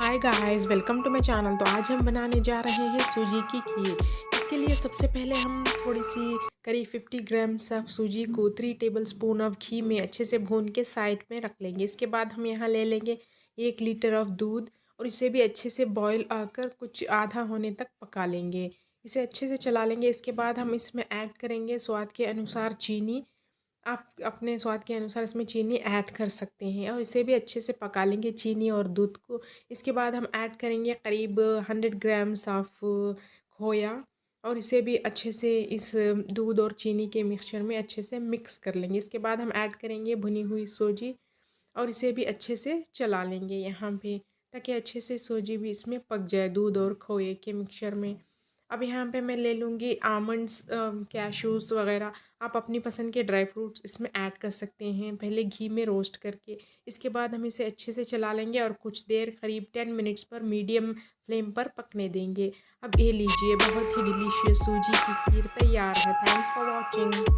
Hi guys, welcome to my channel. तो आज हम बनाने जा रहे हैं सूजी की खीर। इसके लिए सबसे पहले हम थोड़ी सी करीब 50 ग्राम्स ऑफ सूजी को 3 टेबलस्पून ऑफ घी में अच्छे से भून के साइड में रख लेंगे। इसके बाद हम यहाँ ले लेंगे 1 लीटर ऑफ दूध और इसे भी अच्छे से बॉईल आकर कुछ आधा होने तक पका लेंगे। इसे अच्छे से चला लेंगे। इसके बाद हम इसमें ऐड करेंगे स्वाद के अनुसार चीनी। आप अपने स्वाद के अनुसार इसमें चीनी ऐड कर सकते हैं और इसे भी अच्छे से पका लेंगे चीनी और दूध को। इसके बाद हम ऐड करेंगे करीब 100 ग्राम्स ऑफ खोया और इसे भी अच्छे से इस दूध और चीनी के मिक्सचर में अच्छे से मिक्स कर लेंगे। इसके बाद हम ऐड करेंगे भुनी हुई सूजी और इसे भी अच्छे से चला लेंगे यहाँ पे, ताकि अच्छे से सूजी भी इसमें पक जाए दूध और खोए के मिक्सचर में। अब यहाँ पे मैं ले लूँगी आमंड्स, कैशूज़ वगैरह। आप अपनी पसंद के ड्राई फ्रूट्स इसमें ऐड कर सकते हैं पहले घी में रोस्ट करके। इसके बाद हम इसे अच्छे से चला लेंगे और कुछ देर करीब 10 मिनट्स पर मीडियम फ्लेम पर पकने देंगे। अब ये लीजिए, बहुत ही डिलीशियस सूजी की खीर तैयार है। Thanks for watching.